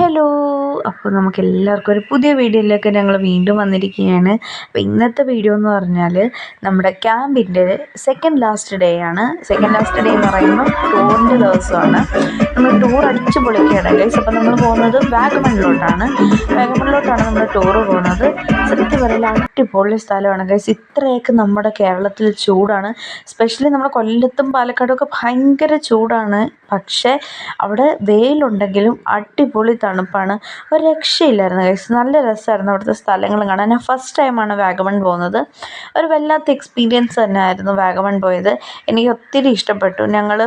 Hello, അപ്പോൾ നമുക്ക് എല്ലാവർക്കും ഒരു പുതിയ വീഡിയോയിലേക്ക് ഞങ്ങൾ വീണ്ടും വന്നിരിക്കുകയാണ്. അപ്പോൾ ഇന്നത്തെ വീഡിയോ എന്ന് പറഞ്ഞാൽ നമ്മുടെ ക്യാമ്പിൻ്റെ സെക്കൻഡ് ലാസ്റ്റ് ഡേ ആണ്. സെക്കൻഡ് ലാസ്റ്റ് ഡേ എന്ന് പറയുമ്പോൾ ടൂറിൻ്റെ ദിവസമാണ്. നമ്മൾ ടൂർ അടിച്ചു പൊളിക്കുകയാണ് ഗൈസ്. അപ്പോൾ നമ്മൾ പോകുന്നത് വാഗമണിലോട്ടാണ് നമ്മൾ ടൂറ് പോകുന്നത്. സത്യം പറയില്ല, അടിപൊളി സ്ഥലമാണ് ഗൈസ്. ഇത്രയൊക്കെ നമ്മുടെ കേരളത്തിൽ ചൂടാണ്. സ്പെഷ്യലി നമ്മുടെ കൊല്ലത്തും പാലക്കാടും ഒക്കെ ഭയങ്കര ചൂടാണ്. പക്ഷേ അവിടെ വെയിലുണ്ടെങ്കിലും അടിപൊളി തണുപ്പാണ്. ഒരു രക്ഷയില്ലായിരുന്നു ഗൈസ്. നല്ല രസമായിരുന്നു അവിടുത്തെ സ്ഥലങ്ങൾ കാണാൻ. ഞാൻ ഫസ്റ്റ് ടൈമാണ് വാഗമൺ പോകുന്നത്. ഒരു വല്ലാത്ത എക്സ്പീരിയൻസ് തന്നെയായിരുന്നു വാഗമൺ പോയത്. എനിക്ക് ഒത്തിരി ഇഷ്ടപ്പെട്ടു. ഞങ്ങൾ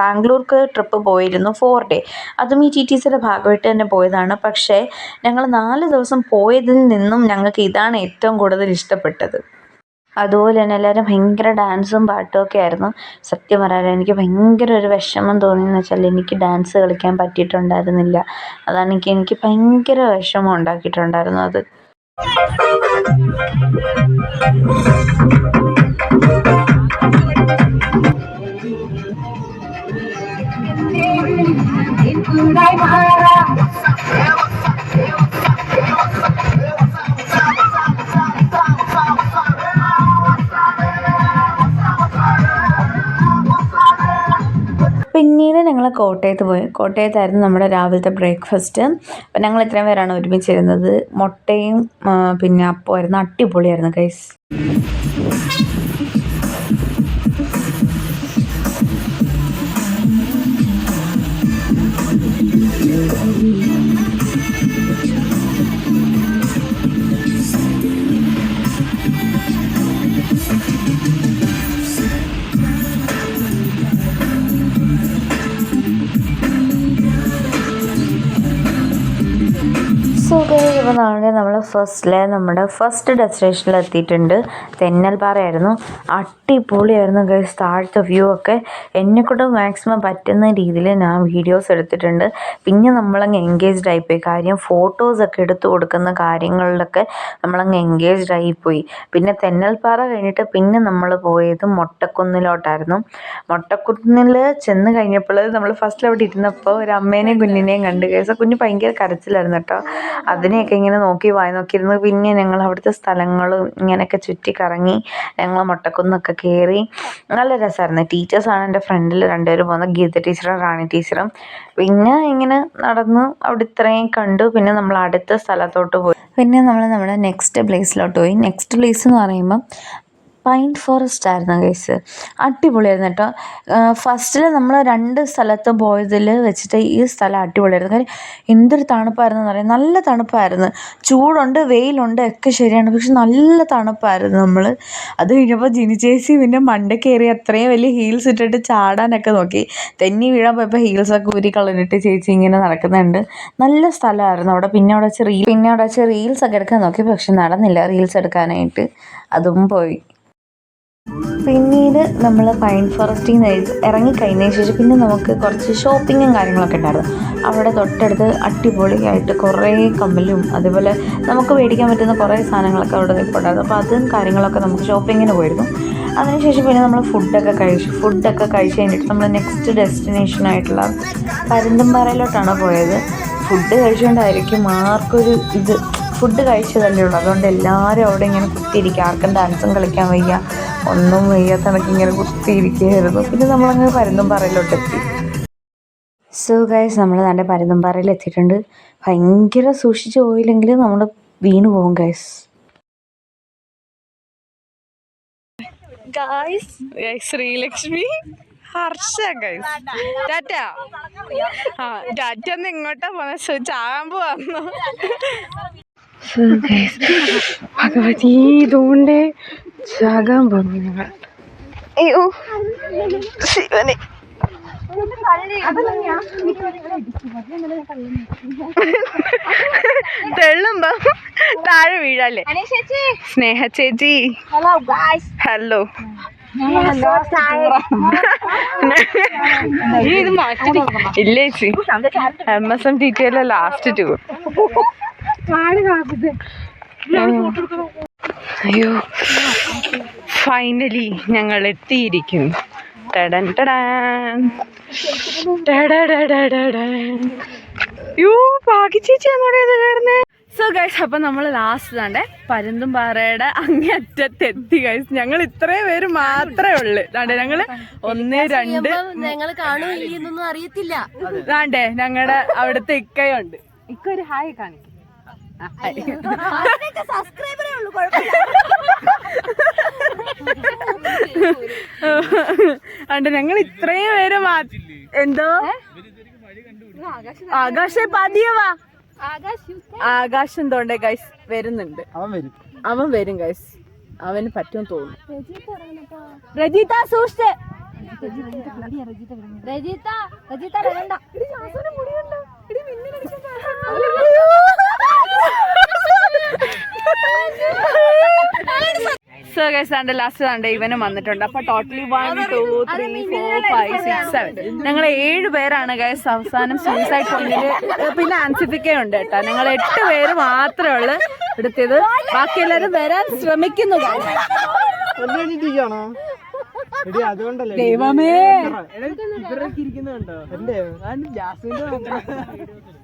ബാംഗ്ലൂർക്ക് ട്രിപ്പ് പോയിരുന്നു 4 ഡേ. അതും ഈ TTCയുടെ ഭാഗമായിട്ട് തന്നെ പോയതാണ്. പക്ഷേ ഞങ്ങൾ 4 ദിവസം പോയതിൽ നിന്നും ഞങ്ങൾക്ക് ഇതാണ് ഏറ്റവും കൂടുതൽ ഇഷ്ടപ്പെട്ടത്. അതുപോലെ തന്നെ എല്ലാവരും ഭയങ്കര ഡാൻസും പാട്ടും ഒക്കെ ആയിരുന്നു. സത്യം പറയാൻ എനിക്ക് ഭയങ്കര ഒരു വിഷമം തോന്നിയെന്ന് വെച്ചാൽ എനിക്ക് ഡാൻസ് കളിക്കാൻ പറ്റിയിട്ടുണ്ടായിരുന്നില്ല. അതാണ് എനിക്ക് ഭയങ്കര വിഷമം ഉണ്ടാക്കിയിട്ടുണ്ടായിരുന്നു അത്. പിന്നീട് ഞങ്ങൾ കോട്ടയത്ത് പോയി. കോട്ടയത്തായിരുന്നു നമ്മുടെ രാവിലത്തെ ബ്രേക്ക്ഫാസ്റ്റ്. അപ്പം ഞങ്ങൾ ഇത്രയും പേരാണ് ഒരുമിച്ചിരുന്നത്. മുട്ടയും പിന്നെ അപ്പമായിരുന്നു. അടിപൊളിയായിരുന്നു ഗൈസ്. ഇപ്പോൾ നമ്മൾ നമ്മുടെ ഫസ്റ്റ് ഡെസ്റ്റിനേഷനിൽ എത്തിയിട്ടുണ്ട്. തെന്നൽപ്പാറയായിരുന്നു. അടിപൊളിയായിരുന്നു ഗൈസ്. താഴത്തെ വ്യൂ ഒക്കെ എന്നെക്കൊണ്ട് മാക്സിമം പറ്റുന്ന രീതിയിൽ ഞാൻ വീഡിയോസ് എടുത്തിട്ടുണ്ട്. പിന്നെ നമ്മളങ്ങ് എൻഗേജ്ഡ് ആയിപ്പോയി. കാര്യം ഫോട്ടോസൊക്കെ എടുത്തു കൊടുക്കുന്ന കാര്യങ്ങളിലൊക്കെ നമ്മളങ്ങ് എൻഗേജ്ഡ് ആയിപ്പോയി. പിന്നെ തെന്നൽപ്പാറ കഴിഞ്ഞിട്ട് പിന്നെ നമ്മൾ പോയത് മൊട്ടക്കുന്നിലോട്ടായിരുന്നു. മൊട്ടക്കുന്നിൽ ചെന്ന് കഴിഞ്ഞപ്പോൾ നമ്മൾ ഫസ്റ്റ് അവിടെ ഇരുന്നപ്പോൾ ഒരു അമ്മേനെയും കുഞ്ഞിനെയും കണ്ട് ഗൈസ്. കുഞ്ഞ് ഭയങ്കര കരച്ചിലായിരുന്നു കേട്ടോ. അതിനെയൊക്കെ ഇങ്ങനെ വായി നോക്കിയിരുന്നു. പിന്നെ ഞങ്ങൾ അവിടുത്തെ സ്ഥലങ്ങളും ഇങ്ങനെയൊക്കെ ചുറ്റിക്കറങ്ങി ഞങ്ങൾ മൊട്ടക്കുന്നൊക്കെ കയറി. നല്ല രസമായിരുന്നു. ടീച്ചേഴ്സാണ് എൻ്റെ ഫ്രണ്ടിൽ 2 പേര് പോകുന്നത്, ഗീത ടീച്ചറും റാണി ടീച്ചറും. പിന്നെ ഇങ്ങനെ നടന്ന് അവിടെ ഇത്രയും കണ്ടു. പിന്നെ നമ്മൾ അടുത്ത സ്ഥലത്തോട്ട് പോയി. പിന്നെ നമ്മൾ നമ്മുടെ നെക്സ്റ്റ് പ്ലേസിലോട്ട് പോയി. നെക്സ്റ്റ് പ്ലേസ് എന്ന് പറയുമ്പം പൈൻ ഫോറസ്റ്റ് ആയിരുന്നു ഗൈസ്. അടിപൊളിയായിരുന്നു കേട്ടോ. ഫസ്റ്റിൽ നമ്മൾ 2 സ്ഥലത്തും പോയതിൽ വെച്ചിട്ട് ഈ സ്ഥലം അടിപൊളിയായിരുന്നു. കാര്യം എന്തൊരു തണുപ്പായിരുന്നു എന്ന് പറയാം. നല്ല തണുപ്പായിരുന്നു. ചൂടുണ്ട്, വെയിലുണ്ട്, ഒക്കെ ശരിയാണ്. പക്ഷെ നല്ല തണുപ്പായിരുന്നു. അത് കഴിഞ്ഞപ്പോൾ ജിനി ചേച്ചി പിന്നെ മണ്ട കയറി അത്രയും വലിയ ഹീൽസ് ഇട്ടിട്ട് ചാടാനൊക്കെ നോക്കി. തെന്നി വീഴാൻ പോയപ്പോൾ ഹീൽസൊക്കെ ഊരി കളഞ്ഞിട്ട് ചേച്ചി ഇങ്ങനെ നടക്കുന്നുണ്ട്. നല്ല സ്ഥലമായിരുന്നു അവിടെ. പിന്നെ അവിടെ വെച്ച് റീൽസൊക്കെ എടുക്കാൻ നോക്കി. പക്ഷെ നടന്നില്ല റീൽസ് എടുക്കാനായിട്ട്. അതും പോയി. പിന്നീട് നമ്മൾ പൈൻ ഫോറസ്റ്റിൽ നിന്ന് ഇറങ്ങിക്കഴിഞ്ഞതിന് ശേഷം പിന്നെ നമുക്ക് കുറച്ച് ഷോപ്പിങ്ങും കാര്യങ്ങളൊക്കെ ഉണ്ടായിരുന്നു. അവിടെ തൊട്ടടുത്ത് അടിപൊളിയായിട്ട് കുറേ കമ്മലും അതേപോലെ നമുക്ക് മേടിക്കാൻ പറ്റുന്ന കുറേ സാധനങ്ങളൊക്കെ അവിടെ നിൽപ്പുണ്ടായിരുന്നു. അപ്പോൾ അതും കാര്യങ്ങളൊക്കെ നമുക്ക് ഷോപ്പിങ്ങിന് പോയിരുന്നു. അതിനുശേഷം പിന്നെ നമ്മൾ ഫുഡൊക്കെ കഴിച്ച് കഴിഞ്ഞിട്ട് നമ്മൾ നെക്സ്റ്റ് ഡെസ്റ്റിനേഷനായിട്ടുള്ള പരുന്തുംപാറയിലോട്ടാണ് പോയത്. ഫുഡ് കഴിച്ചുകൊണ്ടായിരിക്കും ആർക്കൊരു ഫുഡ് കഴിച്ചതല്ലേ ഉള്ളൂ. അതുകൊണ്ട് എല്ലാവരും അവിടെ ഇങ്ങനെ കുത്തിയിരിക്കുക. ആർക്കും ഡാൻസും കളിക്കാൻ വയ്യ, ഒന്നും വയ്യാത്ത കണക്ക് ഇങ്ങനെ കുത്തിയിരിക്കുകയായിരുന്നു. പിന്നെ നമ്മളങ്ങ് പരുന്തുംപാറയിലോട്ട് എത്തി. സോ ഗൈസ്, നമ്മൾ നല്ല പരുന്തുംപാറയിൽ എത്തിയിട്ടുണ്ട്. ഭയങ്കര സൂക്ഷിച്ച് പോയില്ലെങ്കിൽ നമ്മൾ വീണു പോകും ഗൈസ്. ശ്രീലക്ഷ്മി, ഹർഷ ഗൈസ്. ടാറ്റ. ടാറ്റ ഒന്ന് ഇങ്ങോട്ടാ പോന്ന, ചാകാൻ പോവാന്നു. ഭഗവതി, ഇതുകൊണ്ട് ചാകാൻ പോകുന്നു ഞങ്ങൾ. അയ്യോ ശിവനെ. തെള്ളുമ്പോ താഴെ വീഴാല്ലേ. സ്നേഹ ചേച്ചി, ഹലോ. ഇല്ല ചേച്ചി, MSM TTL ലാസ്റ്റ് ടൂർ. അയ്യോ, ഫൈനലി ഞങ്ങൾ എത്തിയിരിക്കുന്നു. ടടൻ ടടാൻ. സോ ഗൈസ് അപ്പൊ നമ്മൾ ലാസ്റ്റ് തന്നെ പരുന്തുംപാറയുടെ അങ്ങേയറ്റത്തെത്തി ഗൈസ്. ഞങ്ങൾ ഇത്രയും പേര് മാത്രമേ ഉള്ളു. ദാണ്ടേ ഞങ്ങള് 1 2 അറിയത്തില്ല. ദാണ്ടേ ഞങ്ങളുടെ അവിടുത്തെ ഇക്കയുണ്ട്. ഇക്ക ഒരു ഹായ് കാണിക്കും. അണ്ട് ഞങ്ങൾ ഇത്രയും പേര് എന്തോ ആകാശം പതിയവാ ആകാശം തോണ്ടേ ഗൈസ് വരുന്നുണ്ട്. അവൻ വരും ഗൈസ്. അവന് പറ്റുമെന്ന് തോന്നുന്നു. രജിത സൂക്ഷിച്ച്. സോ ഗൈസ് ആണ്ട് ലാസ്റ്റ് ആണ്ട് ഇവനും വന്നിട്ടുണ്ട്. അപ്പൊ ടോട്ടലി 1 2 3 4 5 6 7 ഞങ്ങൾ 7 പേരാണ് ഗൈസ് അവസാനം സൂയിസൈഡ് പോയിന്റില്. പിന്നെ ആൻസിഫിക്കുണ്ട് കേട്ടോ. ഞങ്ങൾ 8 പേര് മാത്രമേ ഉള്ളു എടുത്തത്. ബാക്കി എല്ലാരും വരാൻ ശ്രമിക്കുന്നു. ദൈവമേ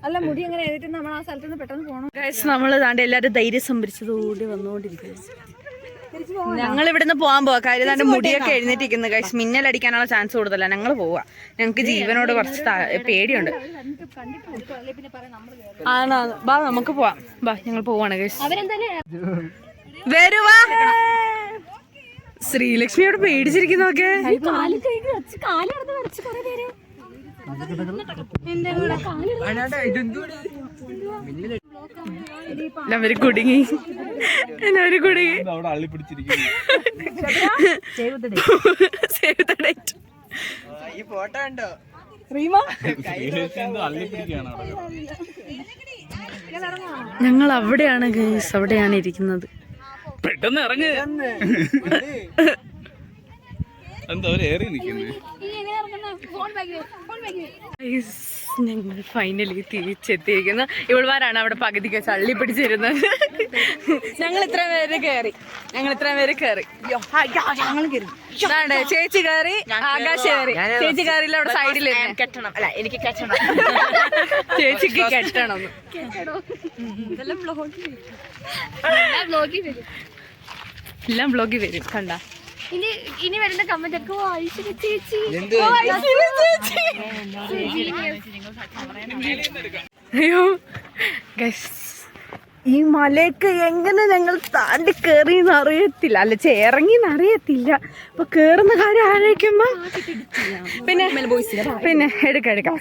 അല്ല മുടി അങ്ങനെ എഴുതിട്ട് നമ്മൾ ആ സ്ഥലത്ത് നിന്ന് പെട്ടെന്ന് പോകണം ഗൈസ്. നമ്മൾ താണ്ട് എല്ലാരും ധൈര്യം സംഭരിച്ചതോടി വന്നുകൊണ്ടിരിക്കുന്നു. ഞങ്ങൾ ഇവിടുന്ന് പോകാൻ പോവാ. കാര്യം താണ്ട് മുടിയൊക്കെ എഴുന്നേറ്റിരിക്കുന്നു ഗൈസ്. മിന്നലടിക്കാനുള്ള ചാൻസ് കൂടുതലാണ്. ഞങ്ങൾ പോവാ. ഞങ്ങൾക്ക് ജീവനോട് കുറച്ച് പേടിയുണ്ട്. ആണോ ബാ നമുക്ക് പോവാം. ബാ ഞങ്ങൾ പോവാണ് ഗൈസ്. വരുവാ. ശ്രീലക്ഷ്മിയോട് പേടിച്ചിരിക്കുന്നൊക്കെ. എല്ലാവരും കുടുങ്ങി. എല്ലാവരും കുടുങ്ങി. ഞങ്ങൾ അവിടെയാണ് ഗൈസ്. അവിടെയാണ് ഇരിക്കുന്നത്. പെട്ടെന്ന് ഇറങ്ങ്. എന്താ ഏറി നിൽക്കുന്നത്? ഞങ്ങൾ ഫൈനലി തിരിച്ചെത്തിയിരിക്കുന്നു. ഇവൾമാരാണ് അവിടെ പകുതിക്ക് ചള്ളി പിടിച്ചിരുന്നത്. ഞങ്ങൾ ഇത്രയും പേര് കയറി. ചേച്ചി കയറി, ആകാശ് കയറി. ചേച്ചി കയറിയില്ല അവിടെ സൈഡിൽ കെട്ടണം. അല്ല എനിക്ക് കെട്ടണം. ചേച്ചിക്ക് കെട്ടണം. എല്ലാം വ്ലോഗിൽ വരും. കണ്ട ഇനി വരുന്ന കമന്റ് ഒക്കെ ചേച്ചി. അയ്യോ ഗൈസ് ഈ മലയൊക്കെ എങ്ങനെ ഞങ്ങൾ താണ്ടി കയറിയെന്ന് അറിയത്തില്ല. അല്ല ഇറങ്ങിന്ന് അറിയത്തില്ല. അപ്പൊ കേറുന്ന കാര്യം ആലോചിക്കുമ്പോ പിന്നെ എടുക്കാം.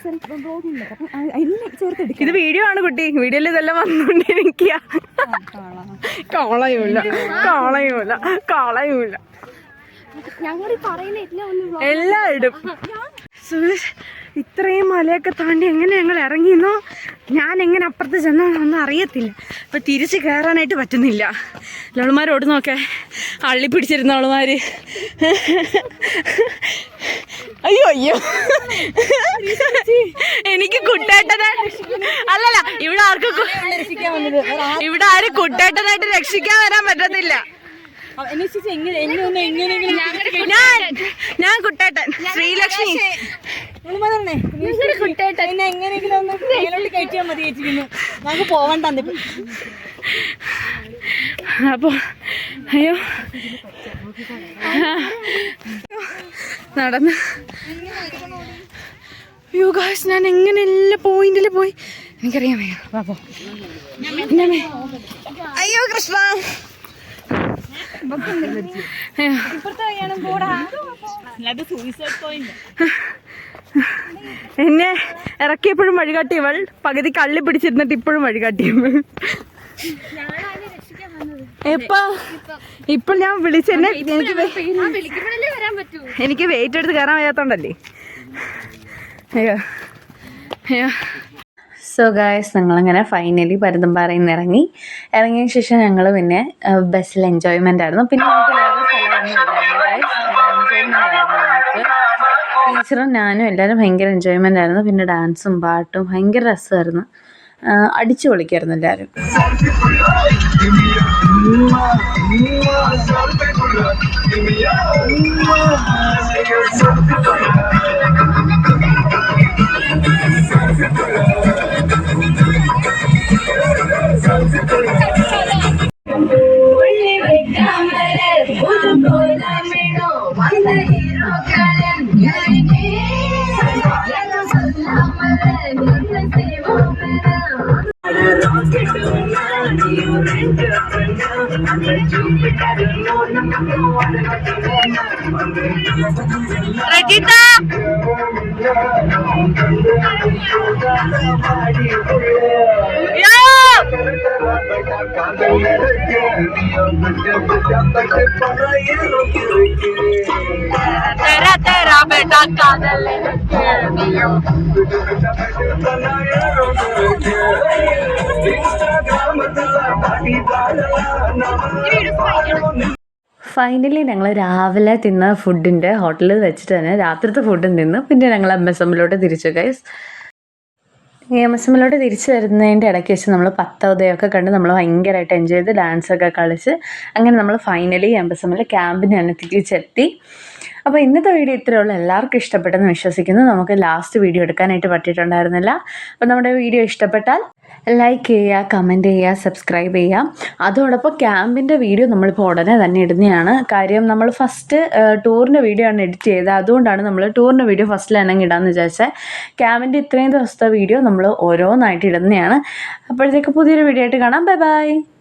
ഇത് വീഡിയോ ആണ് കുട്ടി. വീഡിയോയിൽ ഇതെല്ലാം വന്നോണ്ടിരിക്കുക. കളയൂല എല്ലാം ഇടും. ഇത്രയും മലയൊക്കെ താണ്ടി എങ്ങനെ ഞങ്ങൾ ഇറങ്ങിയെന്നോ ഞാൻ എങ്ങനെ അപ്പുറത്ത് ചെന്നോന്നൊന്നും അറിയത്തില്ല. ഇപ്പം തിരിച്ച് കയറാനായിട്ട് പറ്റുന്നില്ല. അവളുമാരോട് നോക്കേ അള്ളി പിടിച്ചിരുന്ന അവളുമാര്. അയ്യോ എനിക്ക് കുട്ടേട്ടനെ അല്ലല്ല ഇവിടെ ആരും കുട്ടേട്ടനായിട്ട് രക്ഷിക്കാൻ വരാൻ പറ്റത്തില്ല. ഞാൻ കുട്ടേട്ടൻ ശ്രീലക്ഷ്മി കുട്ടേട്ടൻ എങ്ങനെയെങ്കിലും ഒന്ന് കയറ്റിയാൽ മതി. നമുക്ക് പോവണ്ട. അപ്പൊ അയ്യോ നടന്ന് അയ്യോ ഗായ്സ് ഞാൻ എങ്ങനെ എല്ലാ പോയിന്റിൽ പോയി എനിക്കറിയാൻ വയ്യ. പാപ്പോ അയ്യോ കൃഷ്ണ എന്നെ ഇറക്കിയപ്പോഴും വഴികാട്ടിയവൾ പകുതി കള്ളി പിടിച്ചിരുന്നിട്ട് ഇപ്പോഴും വഴികാട്ടിയവൾ. ഇപ്പൊ ഞാൻ വിളിച്ചെന്നെ എനിക്ക് വെയിറ്റ് എടുത്ത് കയറാൻ വയ്യാത്തോണ്ടല്ലേ. അയ്യോ സോ ഗായ്സ് ഞങ്ങളങ്ങനെ ഫൈനലി പരുന്തുംപാറയിൽ നിന്ന് ഇറങ്ങിയ ശേഷം ഞങ്ങൾ പിന്നെ ബസ്സിൽ എൻജോയ്മെൻ്റ് ആയിരുന്നു. പിന്നെ നമുക്ക് വേറെ സ്ഥലമൊന്നും എൻജോയ്മെൻ്റ് ആയിരുന്നു. നമുക്ക് ടീച്ചറും ഞാനും എല്ലാവരും ഭയങ്കര എൻജോയ്മെൻ്റ് ആയിരുന്നു. പിന്നെ ഡാൻസും പാട്ടും ഭയങ്കര രസമായിരുന്നു. അടിച്ചു പൊളിക്കായിരുന്നു എല്ലാവരും. ഫൈനലി ഞങ്ങൾ രാവിലെ തിന്ന ഫുഡിൻ്റെ ഹോട്ടലിൽ വെച്ചിട്ട് തന്നെ രാത്രിത്തെ ഫുഡും തിന്ന് പിന്നെ ഞങ്ങൾ MSMലോട്ട് തിരിച്ചു ഗൈസ്. MSMലോട്ട് തിരിച്ചു വരുന്നതിൻ്റെ ഇടയ്ക്ക് വെച്ച് നമ്മൾ പത്തോദയമൊക്കെ കണ്ട് നമ്മൾ ഭയങ്കരമായിട്ട് എൻജോയ് ചെയ്ത് ഡാൻസൊക്കെ കളിച്ച് അങ്ങനെ നമ്മൾ ഫൈനലി MSMൽ ക്യാമ്പിന് തന്നെ തിരിച്ചെത്തി. അപ്പോൾ ഇന്നത്തെ വീഡിയോ ഇത്രയേ ഉള്ളൂ. എല്ലാവർക്കും ഇഷ്ടപ്പെട്ടെന്ന് വിശ്വസിക്കുന്നു. നമുക്ക് ലാസ്റ്റ് വീഡിയോ എടുക്കാനായിട്ട് പറ്റിയിട്ടുണ്ടായിരുന്നില്ല. അപ്പോൾ നമ്മുടെ വീഡിയോ ഇഷ്ടപ്പെട്ടാൽ ലൈക്ക് ചെയ്യുക, കമൻറ്റ് ചെയ്യുക, സബ്സ്ക്രൈബ് ചെയ്യുക. അതോടൊപ്പം ക്യാമ്പിൻ്റെ വീഡിയോ നമ്മളിപ്പോൾ ഉടനെ തന്നെ ഇടുന്നതാണ്. കാര്യം നമ്മൾ ഫസ്റ്റ് ടൂറിൻ്റെ വീഡിയോ ആണ് എഡിറ്റ് ചെയ്തത്. അതുകൊണ്ടാണ് നമ്മൾ ടൂറിൻ്റെ വീഡിയോ ഫസ്റ്റിൽ തന്നെ ഇടാമെന്ന് വിചാരിച്ചത്. ക്യാമ്പിൻ്റെ ഇത്രയും ദിവസത്തെ വീഡിയോ നമ്മൾ ഓരോന്നായിട്ട് ഇടുന്നതാണ്. അപ്പോഴത്തേക്ക് പുതിയൊരു വീഡിയോ ആയിട്ട് കാണാം. Bye bye.